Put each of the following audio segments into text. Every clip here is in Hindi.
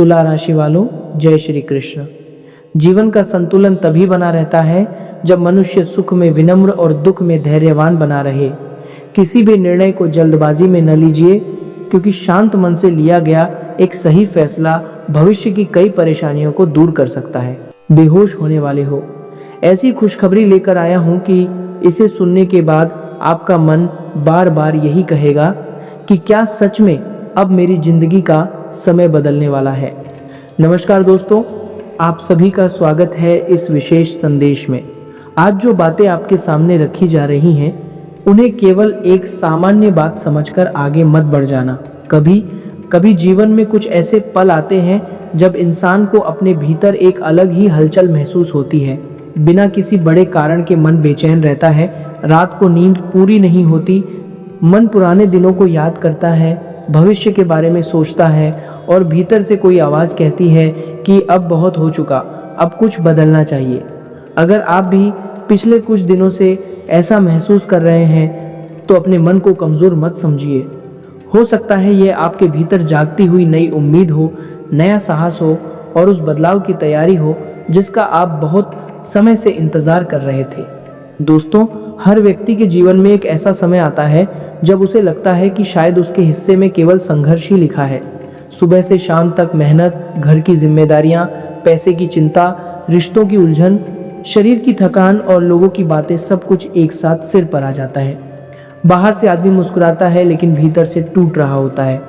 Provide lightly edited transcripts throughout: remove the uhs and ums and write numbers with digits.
तुला राशि वालों, जय श्री कृष्ण। जीवन का संतुलन तभी बना रहता है जब मनुष्य सुख में विनम्र और दुख में धैर्यवान बना रहे। किसी भी निर्णय को जल्दबाजी में न लीजिए, क्योंकि शांत मन से लिया गया एक सही फैसला भविष्य की कई परेशानियों को दूर कर सकता है। बेहोश होने वाले हो, ऐसी खुशखबरी लेकर आया हूँ कि इसे सुनने के बाद आपका मन बार बार यही कहेगा कि क्या सच में अब मेरी जिंदगी का समय बदलने वाला है। नमस्कार दोस्तों, आप सभी का स्वागत है इस विशेष संदेश में। आज जो बातें आपके सामने रखी जा रही हैं, उन्हें केवल एक सामान्य बात समझकर आगे मत बढ़ जाना। कभी कभी जीवन में कुछ ऐसे पल आते हैं जब इंसान को अपने भीतर एक अलग ही हलचल महसूस होती है। बिना किसी बड़े कारण के मन बेचैन रहता है, रात को नींद पूरी नहीं होती, मन पुराने दिनों को याद करता है, भविष्य के बारे में सोचता है और भीतर से कोई आवाज़ कहती है कि अब बहुत हो चुका, अब कुछ बदलना चाहिए। अगर आप भी पिछले कुछ दिनों से ऐसा महसूस कर रहे हैं तो अपने मन को कमज़ोर मत समझिए। हो सकता है ये आपके भीतर जागती हुई नई उम्मीद हो, नया साहस हो और उस बदलाव की तैयारी हो जिसका आप बहुत समय से इंतज़ार कर रहे थे। दोस्तों, हर व्यक्ति के जीवन में एक ऐसा समय आता है जब उसे लगता है कि शायद उसके हिस्से में केवल संघर्ष ही लिखा है। सुबह से शाम तक मेहनत, घर की जिम्मेदारियां, पैसे की चिंता, रिश्तों की उलझन, शरीर की थकान और लोगों की बातें, सब कुछ एक साथ सिर पर आ जाता है। बाहर से आदमी मुस्कुराता है लेकिन भीतर से टूट रहा होता है।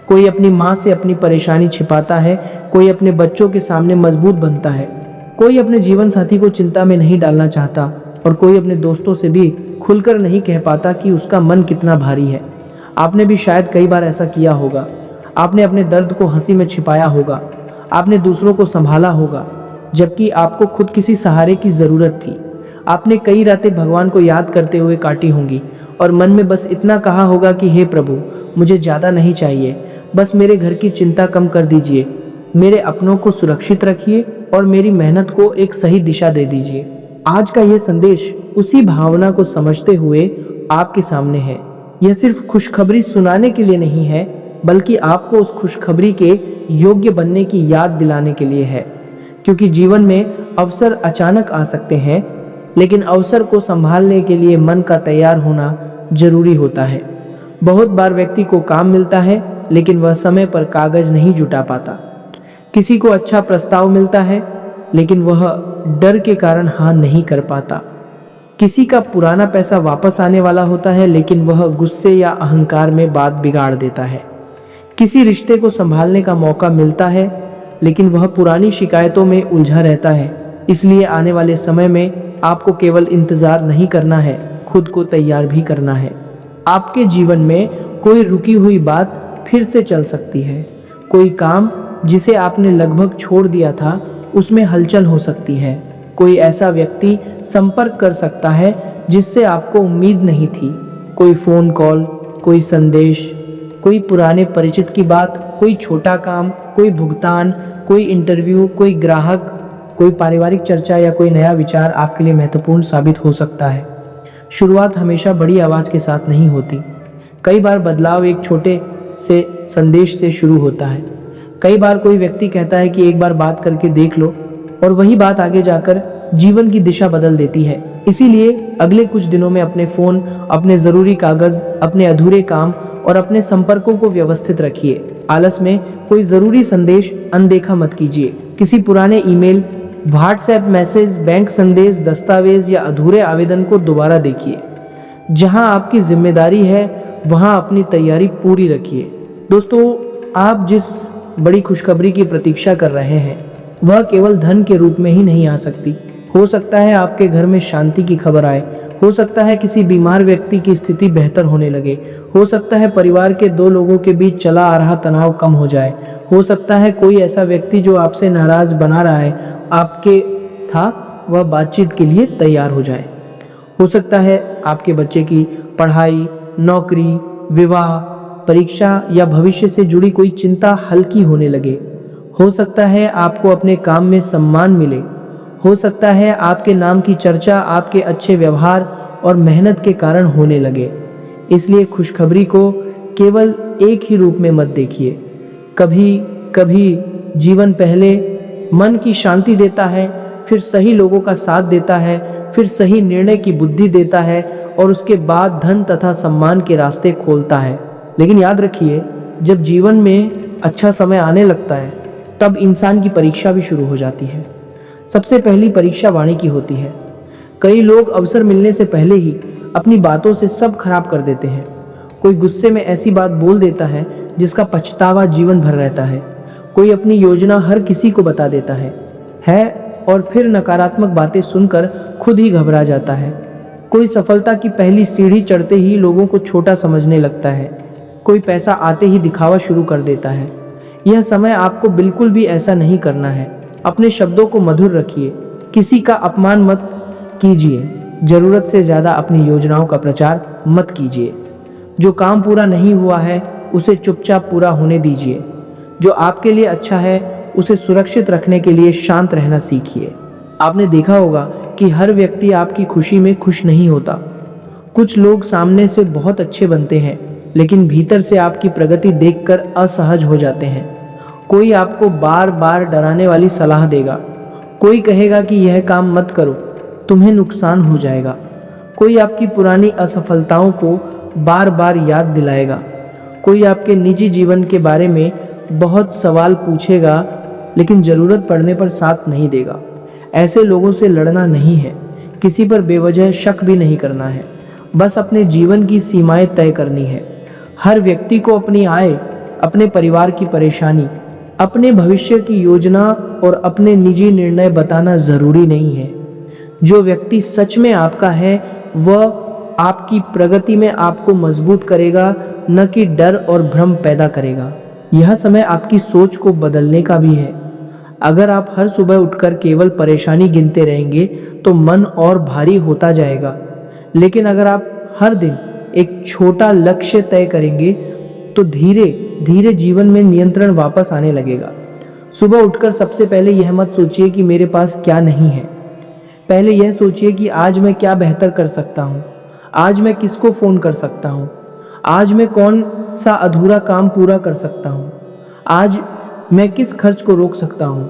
कोई अपनी माँ से अपनी परेशानी छिपाता है, कोई अपने बच्चों के सामने मजबूत बनता है, कोई अपने जीवन साथी को चिंता में नहीं डालना चाहता और कोई अपने दोस्तों से भी खुलकर नहीं कह पाता कि उसका मन कितना भारी है। आपने भी शायद कई बार ऐसा किया होगा। आपने अपने दर्द को हंसी में छिपाया होगा, आपने दूसरों को संभाला होगा, जबकि आपको खुद किसी सहारे की ज़रूरत थी। आपने कई रातें भगवान को याद करते हुए काटी होंगी और मन में बस इतना कहा होगा कि हे प्रभु, मुझे ज़्यादा नहीं चाहिए, बस मेरे घर की चिंता कम कर दीजिए, मेरे अपनों को सुरक्षित रखिए और मेरी मेहनत को एक सही दिशा दे दीजिए। आज का यह संदेश उसी भावना को समझते हुए आपके सामने है। यह सिर्फ खुशखबरी सुनाने के लिए नहीं है, बल्कि आपको उस खुशखबरी के योग्य बनने की याद दिलाने के लिए है। क्योंकि जीवन में अवसर अचानक आ सकते हैं, लेकिन अवसर को संभालने के लिए मन का तैयार होना जरूरी होता है। बहुत बार व्यक्ति को काम मिलता है लेकिन वह समय पर कागज नहीं जुटा पाता। किसी को अच्छा प्रस्ताव मिलता है लेकिन वह डर के कारण हाँ नहीं कर पाता। किसी का पुराना पैसा वापस आने वाला होता है लेकिन वह गुस्से या अहंकार में बात बिगाड़ देता है। किसी रिश्ते को संभालने का मौका मिलता है लेकिन वह पुरानी शिकायतों में उलझा रहता है। इसलिए आने वाले समय में आपको केवल इंतजार नहीं करना है, खुद को तैयार भी करना है। आपके जीवन में कोई रुकी हुई बात फिर से चल सकती है। कोई काम जिसे आपने लगभग छोड़ दिया था, उसमें हलचल हो सकती है। कोई ऐसा व्यक्ति संपर्क कर सकता है जिससे आपको उम्मीद नहीं थी। कोई फ़ोन कॉल, कोई संदेश, कोई पुराने परिचित की बात, कोई छोटा काम, कोई भुगतान, कोई इंटरव्यू, कोई ग्राहक, कोई पारिवारिक चर्चा या कोई नया विचार आपके लिए महत्वपूर्ण साबित हो सकता है। शुरुआत हमेशा बड़ी आवाज़ के साथ नहीं होती। कई बार बदलाव एक छोटे से संदेश से शुरू होता है। कई बार कोई व्यक्ति कहता है कि एक बार बात करके देख लो, और वही बात आगे जाकर जीवन की दिशा बदल देती है। इसीलिए अगले कुछ दिनों में अपने फ़ोन, अपने ज़रूरी कागज़, अपने अधूरे काम और अपने संपर्कों को व्यवस्थित रखिए। आलस में कोई ज़रूरी संदेश अनदेखा मत कीजिए। किसी पुराने ईमेल, व्हाट्सएप मैसेज, बैंक संदेश, दस्तावेज या अधूरे आवेदन को दोबारा देखिए। जहां आपकी जिम्मेदारी है वहां अपनी तैयारी पूरी रखिए। दोस्तों, आप जिस बड़ी खुशखबरी की प्रतीक्षा कर रहे हैं वह केवल धन के रूप में ही नहीं आ सकती। हो सकता है आपके घर में शांति की खबर आए, हो सकता है किसी बीमार व्यक्ति की स्थिति बेहतर होने लगे, हो सकता है परिवार के दो लोगों के बीच चला आ रहा तनाव कम हो जाए, हो सकता है कोई ऐसा व्यक्ति जो आपसे नाराज बना रहा है आपके था वह बातचीत के लिए तैयार हो जाए। हो सकता है आपके बच्चे की पढ़ाई, नौकरी, विवाह, परीक्षा या भविष्य से जुड़ी कोई चिंता हल्की होने लगे। हो सकता है आपको अपने काम में सम्मान मिले। हो सकता है आपके नाम की चर्चा आपके अच्छे व्यवहार और मेहनत के कारण होने लगे। इसलिए खुशखबरी को केवल एक ही रूप में मत देखिए। कभी कभी जीवन पहले मन की शांति देता है, फिर सही लोगों का साथ देता है, फिर सही निर्णय की बुद्धि देता है और उसके बाद धन तथा सम्मान के रास्ते खोलता है। लेकिन याद रखिए, जब जीवन में अच्छा समय आने लगता है तब इंसान की परीक्षा भी शुरू हो जाती है। सबसे पहली परीक्षा वाणी की होती है। कई लोग अवसर मिलने से पहले ही अपनी बातों से सब खराब कर देते हैं। कोई गुस्से में ऐसी बात बोल देता है जिसका पछतावा जीवन भर रहता है। कोई अपनी योजना हर किसी को बता देता है और फिर नकारात्मक बातें सुनकर खुद ही घबरा जाता है। कोई सफलता की पहली सीढ़ी चढ़ते ही लोगों को छोटा समझने लगता है। कोई पैसा आते ही दिखावा शुरू कर देता है। यह समय आपको बिल्कुल भी ऐसा नहीं करना है। अपने शब्दों को मधुर रखिए, किसी का अपमान मत कीजिए, जरूरत से ज़्यादा अपनी योजनाओं का प्रचार मत कीजिए। जो काम पूरा नहीं हुआ है उसे चुपचाप पूरा होने दीजिए। जो आपके लिए अच्छा है उसे सुरक्षित रखने के लिए शांत रहना सीखिए। आपने देखा होगा कि हर व्यक्ति आपकी खुशी में खुश नहीं होता। कुछ लोग सामने से बहुत अच्छे बनते हैं लेकिन भीतर से आपकी प्रगति देखकर असहज हो जाते हैं। कोई आपको बार बार डराने वाली सलाह देगा। कोई कहेगा कि यह काम मत करो, तुम्हें नुकसान हो जाएगा। कोई आपकी पुरानी असफलताओं को बार बार याद दिलाएगा। कोई आपके निजी जीवन के बारे में बहुत सवाल पूछेगा लेकिन ज़रूरत पड़ने पर साथ नहीं देगा। ऐसे लोगों से लड़ना नहीं है, किसी पर बेवजह शक भी नहीं करना है, बस अपने जीवन की सीमाएं तय करनी है। हर व्यक्ति को अपनी आय, अपने परिवार की परेशानी, अपने भविष्य की योजना और अपने निजी निर्णय बताना ज़रूरी नहीं है। जो व्यक्ति सच में आपका है वह आपकी प्रगति में आपको मजबूत करेगा, न कि डर और भ्रम पैदा करेगा। यह समय आपकी सोच को बदलने का भी है। अगर आप हर सुबह उठकर केवल परेशानी गिनते रहेंगे तो मन और भारी होता जाएगा। लेकिन अगर आप हर दिन एक छोटा लक्ष्य तय करेंगे तो धीरे धीरे जीवन में नियंत्रण वापस आने लगेगा। सुबह उठकर सबसे पहले यह मत सोचिए कि मेरे पास क्या नहीं है। पहले यह सोचिए कि आज मैं क्या बेहतर कर सकता हूँ, आज मैं किसको फ़ोन कर सकता हूँ, आज मैं कौन सा अधूरा काम पूरा कर सकता हूँ, आज मैं किस खर्च को रोक सकता हूँ,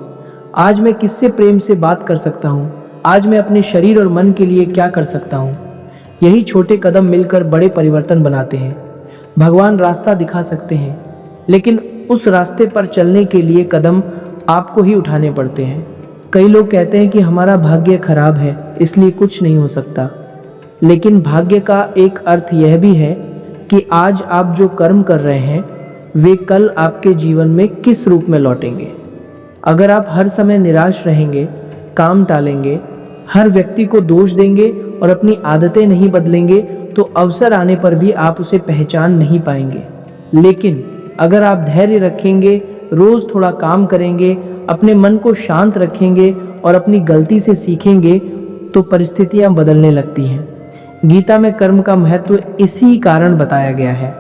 आज मैं किससे प्रेम से बात कर सकता हूँ, आज मैं अपने शरीर और मन के लिए क्या कर सकता हूँ। यही छोटे कदम मिलकर बड़े परिवर्तन बनाते हैं। भगवान रास्ता दिखा सकते हैं लेकिन उस रास्ते पर चलने के लिए कदम आपको ही उठाने पड़ते हैं। कई लोग कहते हैं कि हमारा भाग्य खराब है इसलिए कुछ नहीं हो सकता, लेकिन भाग्य का एक अर्थ यह भी है कि आज आप जो कर्म कर रहे हैं वे कल आपके जीवन में किस रूप में लौटेंगे। अगर आप हर समय निराश रहेंगे, काम टालेंगे, हर व्यक्ति को दोष देंगे और अपनी आदतें नहीं बदलेंगे तो अवसर आने पर भी आप उसे पहचान नहीं पाएंगे। लेकिन अगर आप धैर्य रखेंगे, रोज थोड़ा काम करेंगे, अपने मन को शांत रखेंगे और अपनी गलती से सीखेंगे तो परिस्थितियां बदलने लगती हैं। गीता में कर्म का महत्व इसी कारण बताया गया है।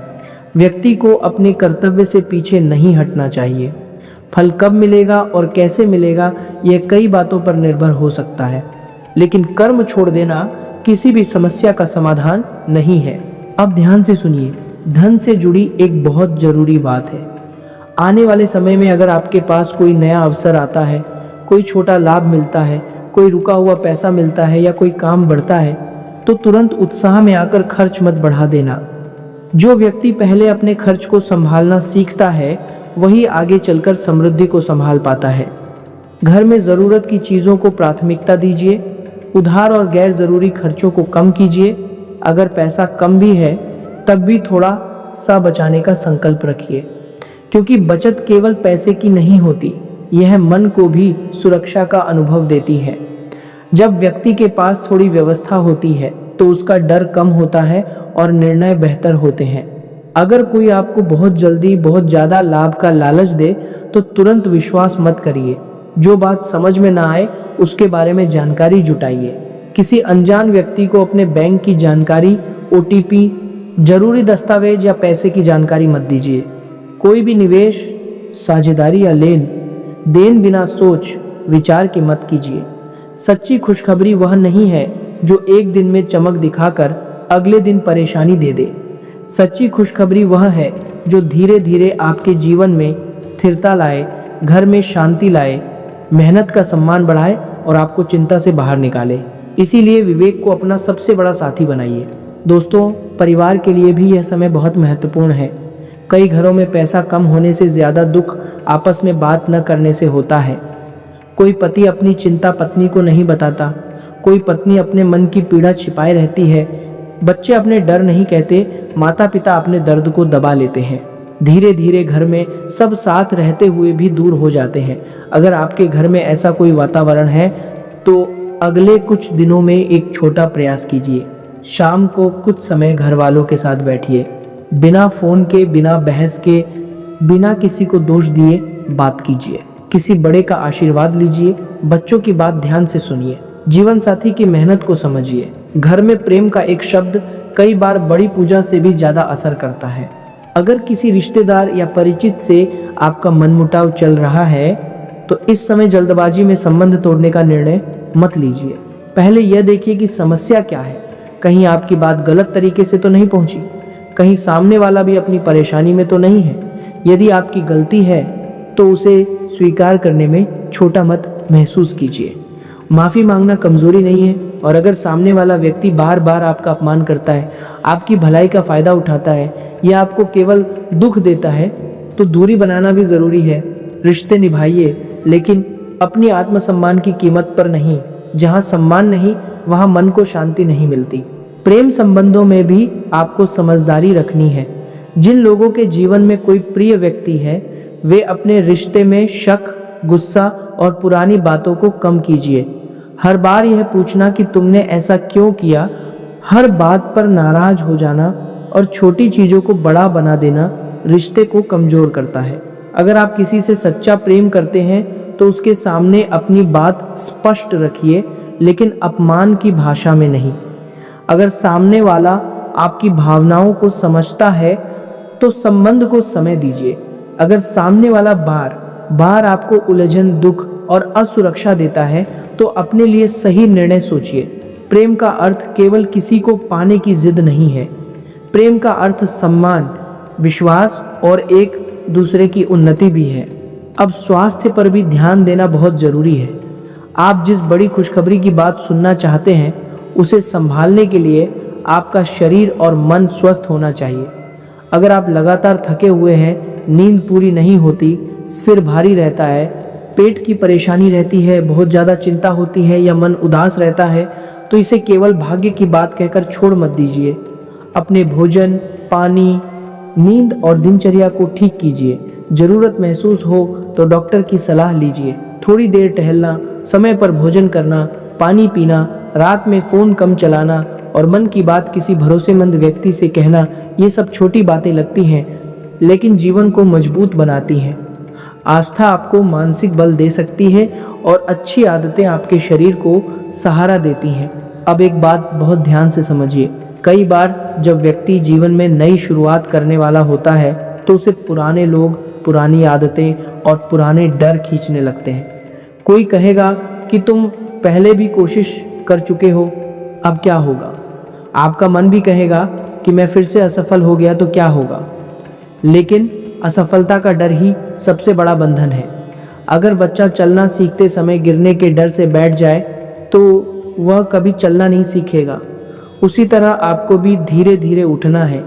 व्यक्ति को अपने कर्तव्य से पीछे नहीं हटना चाहिए। फल कब मिलेगा और कैसे मिलेगा यह कई बातों पर निर्भर हो सकता है, लेकिन कर्म छोड़ देना किसी भी समस्या का समाधान नहीं है। अब ध्यान से सुनिए, धन से जुड़ी एक बहुत जरूरी बात है। आने वाले समय में अगर आपके पास कोई नया अवसर आता है, कोई छोटा लाभ मिलता है, कोई रुका हुआ पैसा मिलता है या कोई काम बढ़ता है तो तुरंत उत्साह में आकर खर्च मत बढ़ा देना। जो व्यक्ति पहले अपने खर्च को संभालना सीखता है वही आगे चलकर समृद्धि को संभाल पाता है। घर में ज़रूरत की चीज़ों को प्राथमिकता दीजिए, उधार और गैर ज़रूरी खर्चों को कम कीजिए। अगर पैसा कम भी है तब भी थोड़ा सा बचाने का संकल्प रखिए, क्योंकि बचत केवल पैसे की नहीं होती, यह मन को भी सुरक्षा का अनुभव देती है। जब व्यक्ति के पास थोड़ी व्यवस्था होती है तो उसका डर कम होता है और निर्णय बेहतर होते हैं। अगर कोई आपको बहुत जल्दी बहुत ज़्यादा लाभ का लालच दे तो तुरंत विश्वास मत करिए। जो बात समझ में ना आए उसके बारे में जानकारी जुटाइए। किसी अनजान व्यक्ति को अपने बैंक की जानकारी, OTP, जरूरी दस्तावेज या पैसे की जानकारी मत दीजिए। कोई भी निवेश, साझेदारी या लेन देन बिना सोच विचार के मत कीजिए। सच्ची खुशखबरी वह नहीं है जो एक दिन में चमक दिखाकर अगले दिन परेशानी दे दे। सच्ची खुशखबरी वह है जो धीरे धीरे आपके जीवन में स्थिरता लाए, घर में शांति लाए, मेहनत का सम्मान बढ़ाए और आपको चिंता से बाहर निकाले। इसीलिए विवेक को अपना सबसे बड़ा साथी बनाइए। दोस्तों, परिवार के लिए भी यह समय बहुत महत्वपूर्ण है। कई घरों में पैसा कम होने से ज़्यादा दुख आपस में बात न करने से होता है। कोई पति अपनी चिंता पत्नी को नहीं बताता, कोई पत्नी अपने मन की पीड़ा छिपाए रहती है, बच्चे अपने डर नहीं कहते, माता पिता अपने दर्द को दबा लेते हैं। धीरे धीरे घर में सब साथ रहते हुए भी दूर हो जाते हैं। अगर आपके घर में ऐसा कोई वातावरण है तो अगले कुछ दिनों में एक छोटा प्रयास कीजिए। शाम को कुछ समय घर वालों के साथ बैठिए, बिना फोन के, बिना बहस के, बिना किसी को दोष दिए बात कीजिए। किसी बड़े का आशीर्वाद लीजिए, बच्चों की बात ध्यान से सुनिए, जीवन साथी की मेहनत को समझिए। घर में प्रेम का एक शब्द कई बार बड़ी पूजा से भी ज्यादा असर करता है। अगर किसी रिश्तेदार या परिचित से आपका मनमुटाव चल रहा है तो इस समय जल्दबाजी में संबंध तोड़ने का निर्णय मत लीजिए। पहले यह देखिए कि समस्या क्या है। कहीं आपकी बात गलत तरीके से तो नहीं पहुंची, कहीं सामने वाला भी अपनी परेशानी में तो नहीं है। यदि आपकी गलती है तो उसे स्वीकार करने में छोटा मत महसूस कीजिए। माफ़ी मांगना कमजोरी नहीं है, और अगर सामने वाला व्यक्ति बार बार आपका अपमान करता है, आपकी भलाई का फ़ायदा उठाता है या आपको केवल दुख देता है तो दूरी बनाना भी ज़रूरी है। रिश्ते निभाइए, लेकिन अपनी आत्मसम्मान की कीमत पर नहीं। जहाँ सम्मान नहीं वहाँ मन को शांति नहीं मिलती। प्रेम संबंधों में भी आपको समझदारी रखनी है। जिन लोगों के जीवन में कोई प्रिय व्यक्ति है वे अपने रिश्ते में शक, गुस्सा और पुरानी बातों को कम कीजिए। हर बार यह पूछना कि तुमने ऐसा क्यों किया, हर बात पर नाराज हो जाना और छोटी चीज़ों को बड़ा बना देना रिश्ते को कमज़ोर करता है। अगर आप किसी से सच्चा प्रेम करते हैं तो उसके सामने अपनी बात स्पष्ट रखिए, लेकिन अपमान की भाषा में नहीं। अगर सामने वाला आपकी भावनाओं को समझता है तो संबंध को समय दीजिए। अगर सामने वाला बार बार आपको उलझन, दुख और असुरक्षा देता है तो अपने लिए सही निर्णय सोचिए। प्रेम का अर्थ केवल किसी को पाने की जिद नहीं है। प्रेम का अर्थ सम्मान, विश्वास और एक दूसरे की उन्नति भी है। अब स्वास्थ्य पर भी ध्यान देना बहुत जरूरी है। आप जिस बड़ी खुशखबरी की बात सुनना चाहते हैं उसे संभालने के लिए आपका शरीर और मन स्वस्थ होना चाहिए। अगर आप लगातार थके हुए हैं, नींद पूरी नहीं होती, सिर भारी रहता है, पेट की परेशानी रहती है, बहुत ज़्यादा चिंता होती है या मन उदास रहता है तो इसे केवल भाग्य की बात कहकर छोड़ मत दीजिए। अपने भोजन, पानी, नींद और दिनचर्या को ठीक कीजिए। ज़रूरत महसूस हो तो डॉक्टर की सलाह लीजिए। थोड़ी देर टहलना, समय पर भोजन करना, पानी पीना, रात में फ़ोन कम चलाना और मन की बात किसी भरोसेमंद व्यक्ति से कहना, ये सब छोटी बातें लगती हैं लेकिन जीवन को मजबूत बनाती हैं। आस्था आपको मानसिक बल दे सकती है और अच्छी आदतें आपके शरीर को सहारा देती हैं। अब एक बात बहुत ध्यान से समझिए। कई बार जब व्यक्ति जीवन में नई शुरुआत करने वाला होता है तो उसे पुराने लोग, पुरानी आदतें और पुराने डर खींचने लगते हैं। कोई कहेगा कि तुम पहले भी कोशिश कर चुके हो, अब क्या होगा। आपका मन भी कहेगा कि मैं फिर से असफल हो गया तो क्या होगा। लेकिन असफलता का डर ही सबसे बड़ा बंधन है। अगर बच्चा चलना सीखते समय गिरने के डर से बैठ जाए तो वह कभी चलना नहीं सीखेगा। उसी तरह आपको भी धीरे धीरे उठना है।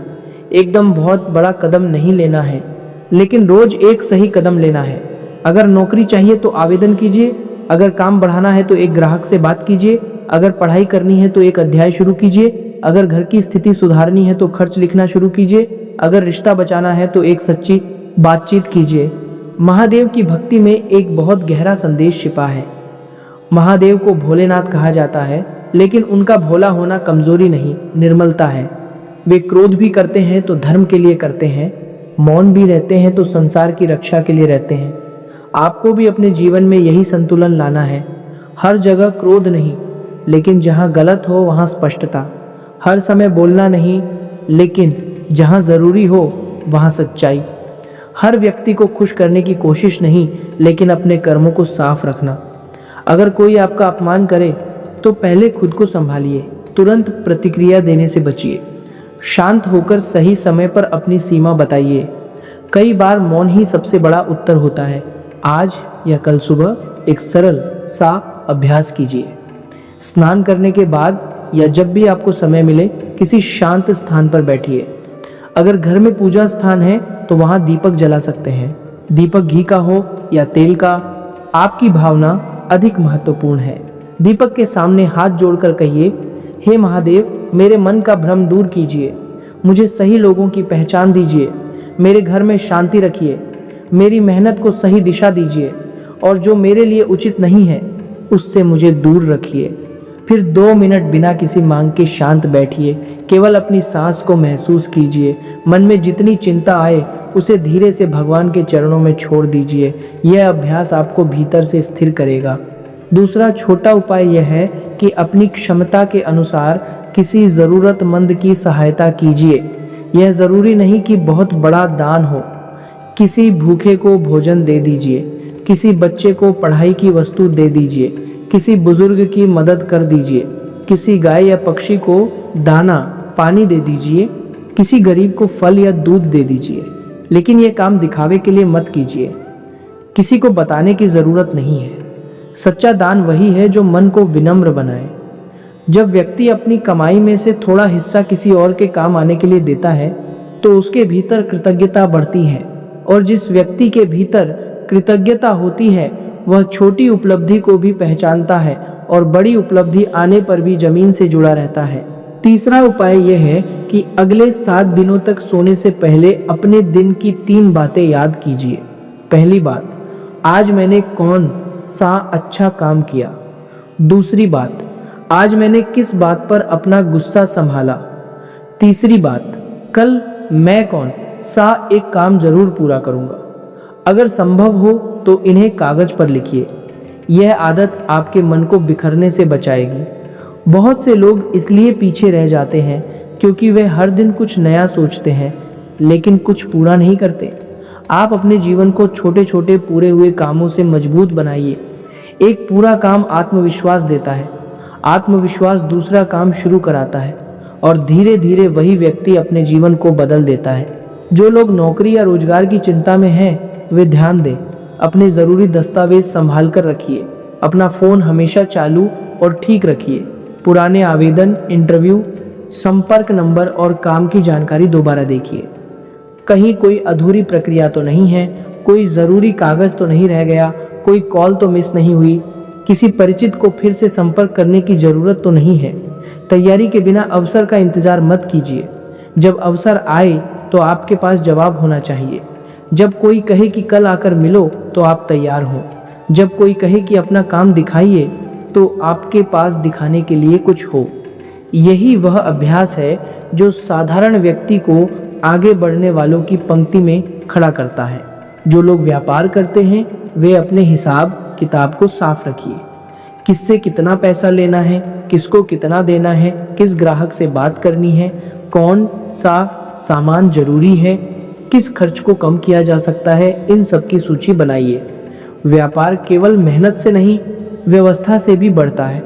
एकदम बहुत बड़ा कदम नहीं लेना है, लेकिन रोज एक सही कदम लेना है। अगर नौकरी चाहिए तो आवेदन कीजिए, अगर काम बढ़ाना है तो एक ग्राहक से बात कीजिए, अगर पढ़ाई करनी है तो एक अध्याय शुरू कीजिए, अगर घर की स्थिति सुधारनी है तो खर्च लिखना शुरू कीजिए, अगर रिश्ता बचाना है तो एक सच्ची बातचीत कीजिए। महादेव की भक्ति में एक बहुत गहरा संदेश छिपा है। महादेव को भोलेनाथ कहा जाता है, लेकिन उनका भोला होना कमजोरी नहीं, निर्मलता है। वे क्रोध भी करते हैं तो धर्म के लिए करते हैं, मौन भी रहते हैं तो संसार की रक्षा के लिए रहते हैं। आपको भी अपने जीवन में यही संतुलन लाना है। हर जगह क्रोध नहीं, लेकिन जहाँ गलत हो वहाँ स्पष्टता। हर समय बोलना नहीं, लेकिन जहाँ ज़रूरी हो वहाँ सच्चाई। हर व्यक्ति को खुश करने की कोशिश नहीं, लेकिन अपने कर्मों को साफ रखना। अगर कोई आपका अपमान करे तो पहले खुद को संभालिए, तुरंत प्रतिक्रिया देने से बचिए। शांत होकर सही समय पर अपनी सीमा बताइए। कई बार मौन ही सबसे बड़ा उत्तर होता है। आज या कल सुबह एक सरल सा अभ्यास कीजिए। स्नान करने के बाद या जब भी आपको समय मिले किसी शांत स्थान पर बैठिए। अगर घर में पूजा स्थान है तो वहां दीपक जला सकते हैं। दीपक घी का हो या तेल का, आपकी भावना अधिक महत्वपूर्ण है। दीपक के सामने हाथ जोड़कर कहिए, हे महादेव, मेरे मन का भ्रम दूर कीजिए, मुझे सही लोगों की पहचान दीजिए, मेरे घर में शांति रखिए, मेरी मेहनत को सही दिशा दीजिए और जो मेरे लिए उचित नहीं है उससे मुझे दूर रखिए। फिर 2 मिनट बिना किसी मांग के शांत बैठिए। केवल अपनी सांस को महसूस कीजिए। मन में जितनी चिंता आए उसे धीरे से भगवान के चरणों में छोड़ दीजिए। यह अभ्यास आपको भीतर से स्थिर करेगा। दूसरा छोटा उपाय यह है कि अपनी क्षमता के अनुसार किसी ज़रूरतमंद की सहायता कीजिए। यह ज़रूरी नहीं कि बहुत बड़ा दान हो। किसी भूखे को भोजन दे दीजिए, किसी बच्चे को पढ़ाई की वस्तु दे दीजिए, किसी बुजुर्ग की मदद कर दीजिए, किसी गाय या पक्षी को दाना पानी दे दीजिए, किसी गरीब को फल या दूध दे दीजिए। लेकिन यह काम दिखावे के लिए मत कीजिए। किसी को बताने की ज़रूरत नहीं है। सच्चा दान वही है जो मन को विनम्र बनाए। जब व्यक्ति अपनी कमाई में से थोड़ा हिस्सा किसी और के काम आने के लिए देता है तो उसके भीतर कृतज्ञता बढ़ती है, और जिस व्यक्ति के भीतर कृतज्ञता होती है वह छोटी उपलब्धि को भी पहचानता है और बड़ी उपलब्धि आने पर भी जमीन से जुड़ा रहता है। तीसरा उपाय यह है कि अगले 7 दिनों तक सोने से पहले अपने दिन की 3 बातें याद कीजिए। पहली बात, आज मैंने कौन सा अच्छा काम किया। दूसरी बात, आज मैंने किस बात पर अपना गुस्सा संभाला। तीसरी बात, कल मैं कौन सा एक काम जरूर पूरा करूंगा। अगर संभव हो तो इन्हें कागज पर लिखिए। यह आदत आपके मन को बिखरने से बचाएगी। बहुत से लोग इसलिए पीछे रह जाते हैं क्योंकि वे हर दिन कुछ नया सोचते हैं लेकिन कुछ पूरा नहीं करते। आप अपने जीवन को छोटे छोटे पूरे हुए कामों से मजबूत बनाइए। एक पूरा काम आत्मविश्वास देता है। आत्मविश्वास दूसरा काम शुरू कराता है और धीरे धीरे वही व्यक्ति अपने जीवन को बदल देता है। जो लोग नौकरी या रोजगार की चिंता में हैं वे ध्यान दें। अपने ज़रूरी दस्तावेज संभाल कर रखिए। अपना फ़ोन हमेशा चालू और ठीक रखिए। पुराने आवेदन, इंटरव्यू, संपर्क नंबर और काम की जानकारी दोबारा देखिए। कहीं कोई अधूरी प्रक्रिया तो नहीं है, कोई ज़रूरी कागज़ तो नहीं रह गया, कोई कॉल तो मिस नहीं हुई, किसी परिचित को फिर से संपर्क करने की ज़रूरत तो नहीं है। तैयारी के बिना अवसर का इंतज़ार मत कीजिए। जब अवसर आए तो आपके पास जवाब होना चाहिए। जब कोई कहे कि कल आकर मिलो तो आप तैयार हो। जब कोई कहे कि अपना काम दिखाइए तो आपके पास दिखाने के लिए कुछ हो। यही वह अभ्यास है जो साधारण व्यक्ति को आगे बढ़ने वालों की पंक्ति में खड़ा करता है। जो लोग व्यापार करते हैं वे अपने हिसाब किताब को साफ रखिए। किससे कितना पैसा लेना है, किसको कितना देना है, किस ग्राहक से बात करनी है, कौन सा सामान जरूरी है, किस खर्च को कम किया जा सकता है, इन सब की सूची बनाइए। व्यापार केवल मेहनत से नहीं, व्यवस्था से भी बढ़ता है।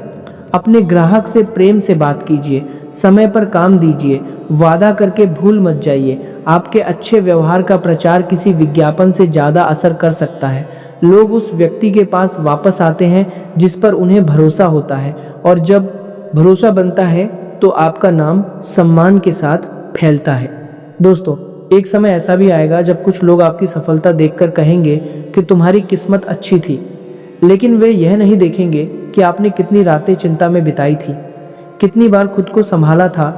अपने ग्राहक से प्रेम से बात कीजिए, समय पर काम दीजिए, वादा करके भूल मत जाइए। आपके अच्छे व्यवहार का प्रचार किसी विज्ञापन से ज़्यादा असर कर सकता है। लोग उस व्यक्ति के पास वापस आते हैं जिस पर उन्हें भरोसा होता है, और जब भरोसा बनता है तो आपका नाम सम्मान के साथ फैलता है। दोस्तों, एक समय ऐसा भी आएगा जब कुछ लोग आपकी सफलता देखकर कहेंगे कि तुम्हारी किस्मत अच्छी थी, लेकिन वे यह नहीं देखेंगे कि आपने कितनी रातें चिंता में बिताई थी, कितनी बार खुद को संभाला था,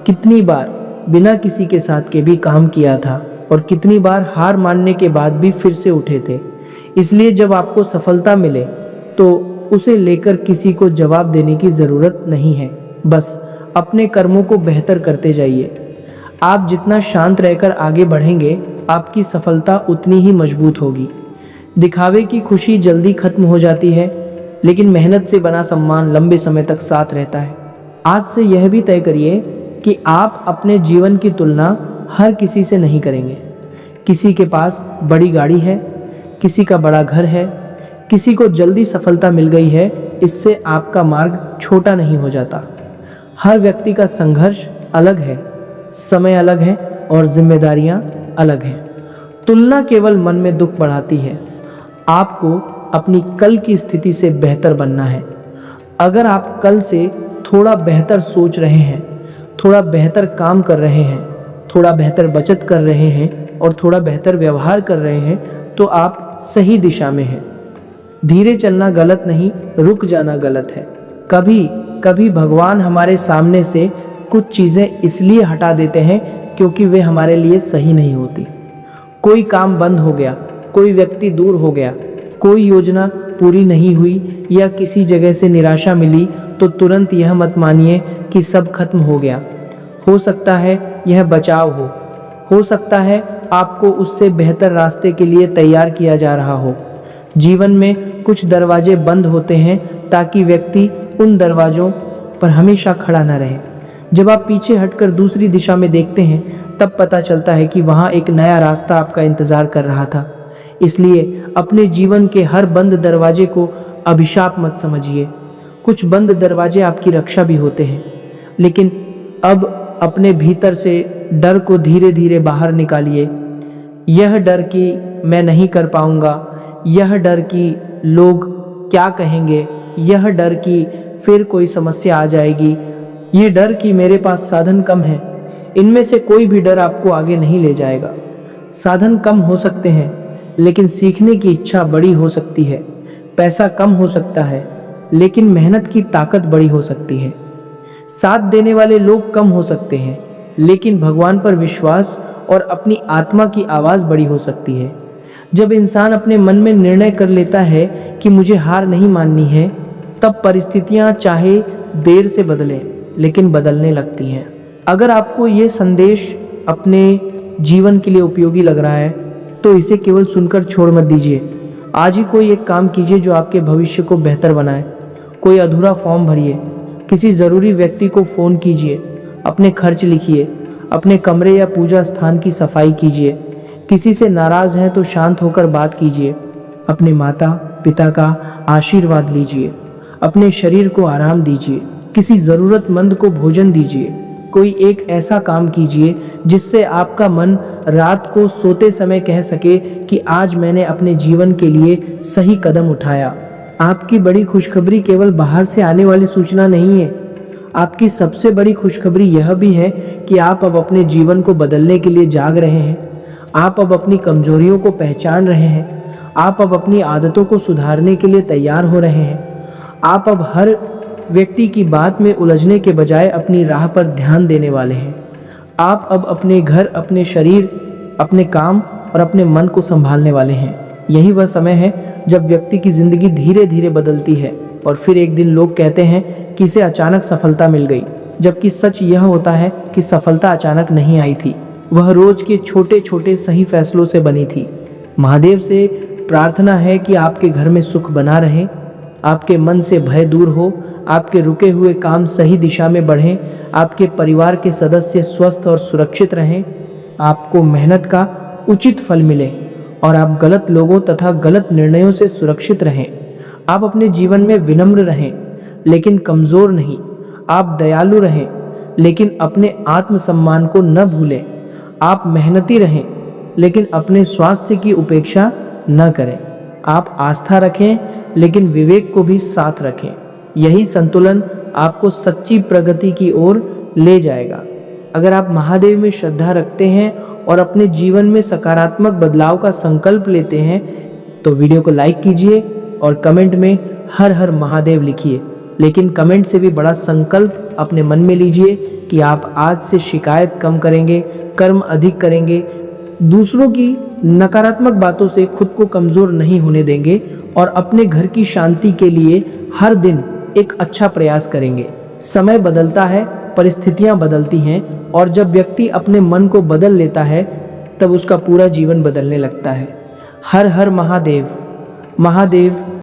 कितनी बार बिना किसी के साथ के भी काम किया था, और कितनी बार हार मानने के बाद भी फिर से उठे थे। इसलिए जब आपको सफलता मिले तो उसे लेकर किसी को जवाब देने की ज़रूरत नहीं है। बस अपने कर्मों को बेहतर करते जाइए। आप जितना शांत रहकर आगे बढ़ेंगे, आपकी सफलता उतनी ही मजबूत होगी। दिखावे की खुशी जल्दी खत्म हो जाती है, लेकिन मेहनत से बना सम्मान लंबे समय तक साथ रहता है। आज से यह भी तय करिए कि आप अपने जीवन की तुलना हर किसी से नहीं करेंगे। किसी के पास बड़ी गाड़ी है, किसी का बड़ा घर है, किसी को जल्दी सफलता मिल गई है, इससे आपका मार्ग छोटा नहीं हो जाता। हर व्यक्ति का संघर्ष अलग है, समय अलग है और जिम्मेदारियां अलग हैं। तुलना केवल मन में दुख बढ़ाती है। आपको अपनी कल की स्थिति से बेहतर बनना है। अगर आप कल से थोड़ा बेहतर सोच रहे हैं, थोड़ा बेहतर काम कर रहे हैं, थोड़ा बेहतर बचत कर रहे हैं और थोड़ा बेहतर व्यवहार कर रहे हैं, तो आप सही दिशा में हैं। धीरे चलना गलत नहीं, रुक जाना गलत है। कभी कभी भगवान हमारे सामने से कुछ चीज़ें इसलिए हटा देते हैं क्योंकि वे हमारे लिए सही नहीं होती। कोई काम बंद हो गया, कोई व्यक्ति दूर हो गया, कोई योजना पूरी नहीं हुई या किसी जगह से निराशा मिली, तो तुरंत यह मत मानिए कि सब खत्म हो गया। हो सकता है यह बचाव हो सकता है आपको उससे बेहतर रास्ते के लिए तैयार किया जा रहा हो। जीवन में कुछ दरवाजे बंद होते हैं ताकि व्यक्ति उन दरवाजों पर हमेशा खड़ा न रहे। जब आप पीछे हटकर दूसरी दिशा में देखते हैं, तब पता चलता है कि वहाँ एक नया रास्ता आपका इंतजार कर रहा था। इसलिए अपने जीवन के हर बंद दरवाजे को अभिशाप मत समझिए। कुछ बंद दरवाजे आपकी रक्षा भी होते हैं, लेकिन अब अपने भीतर से डर को धीरे धीरे बाहर निकालिए। यह डर कि मैं नहीं कर पाऊंगा, यह डर कि लोग क्या कहेंगे, यह डर कि फिर कोई समस्या आ जाएगी, यह डर कि मेरे पास साधन कम है, इनमें से कोई भी डर आपको आगे नहीं ले जाएगा। साधन कम हो सकते हैं, लेकिन सीखने की इच्छा बड़ी हो सकती है। पैसा कम हो सकता है, लेकिन मेहनत की ताकत बड़ी हो सकती है। साथ देने वाले लोग कम हो सकते हैं, लेकिन भगवान पर विश्वास और अपनी आत्मा की आवाज़ बड़ी हो सकती है। जब इंसान अपने मन में निर्णय कर लेता है कि मुझे हार नहीं माननी है, तब परिस्थितियां चाहे देर से बदलें, लेकिन बदलने लगती हैं। अगर आपको ये संदेश अपने जीवन के लिए उपयोगी लग रहा है, तो इसे केवल सुनकर छोड़ मत दीजिए। आज ही कोई एक काम कीजिए जो आपके भविष्य को बेहतर बनाए। कोई अधूरा फॉर्म भरिए, किसी ज़रूरी व्यक्ति को फ़ोन कीजिए, अपने खर्च लिखिए, अपने कमरे या पूजा स्थान की सफाई कीजिए। किसी से नाराज़ हैं तो शांत होकर बात कीजिए। अपने माता पिता का आशीर्वाद लीजिए। अपने शरीर को आराम दीजिए। किसी ज़रूरतमंद को भोजन दीजिए। कोई एक ऐसा काम कीजिए जिससे आपका मन रात को सोते समय कह सके कि आज मैंने अपने जीवन के लिए सही कदम उठाया। आपकी बड़ी खुशखबरी केवल बाहर से आने वाली सूचना नहीं है। आपकी सबसे बड़ी खुशखबरी यह भी है कि आप अब अपने जीवन को बदलने के लिए जाग रहे हैं। आप अब अपनी कमजोरियों को पहचान रहे हैं। आप अब अपनी आदतों को सुधारने के लिए तैयार हो रहे हैं। आप अब हर व्यक्ति की बात में उलझने के बजाय अपनी राह पर ध्यान देने वाले हैं। आप अब अपने घर, अपने शरीर, अपने काम और अपने मन को संभालने वाले हैं। यही वह समय है जब व्यक्ति की जिंदगी धीरे धीरे बदलती है और फिर एक दिन लोग कहते हैं कि इसे अचानक सफलता मिल गई, जबकि सच यह होता है कि सफलता अचानक नहीं आई थी। वह रोज के छोटे छोटे सही फैसलों से बनी थी। महादेव से प्रार्थना है कि आपके घर में सुख बना रहे, आपके मन से भय दूर हो, आपके रुके हुए काम सही दिशा में बढ़ें, आपके परिवार के सदस्य स्वस्थ और सुरक्षित रहें, आपको मेहनत का उचित फल मिले और आप गलत लोगों तथा गलत निर्णयों से सुरक्षित रहें। आप अपने जीवन में विनम्र रहें, लेकिन कमज़ोर नहीं। आप दयालु रहें, लेकिन अपने आत्मसम्मान को न भूलें। आप मेहनती रहें, लेकिन अपने स्वास्थ्य की उपेक्षा न करें। आप आस्था रखें, लेकिन विवेक को भी साथ रखें। यही संतुलन आपको सच्ची प्रगति की ओर ले जाएगा। अगर आप महादेव में श्रद्धा रखते हैं और अपने जीवन में सकारात्मक बदलाव का संकल्प लेते हैं, तो वीडियो को लाइक कीजिए और कमेंट में हर हर महादेव लिखिए। लेकिन कमेंट से भी बड़ा संकल्प अपने मन में लीजिए कि आप आज से शिकायत कम करेंगे, कर्म अधिक करेंगे, दूसरों की नकारात्मक बातों से खुद को कमज़ोर नहीं होने देंगे और अपने घर की शांति के लिए हर दिन एक अच्छा प्रयास करेंगे। समय बदलता है, परिस्थितियां बदलती हैं और जब व्यक्ति अपने मन को बदल लेता है, तब उसका पूरा जीवन बदलने लगता है। हर हर महादेव। महादेव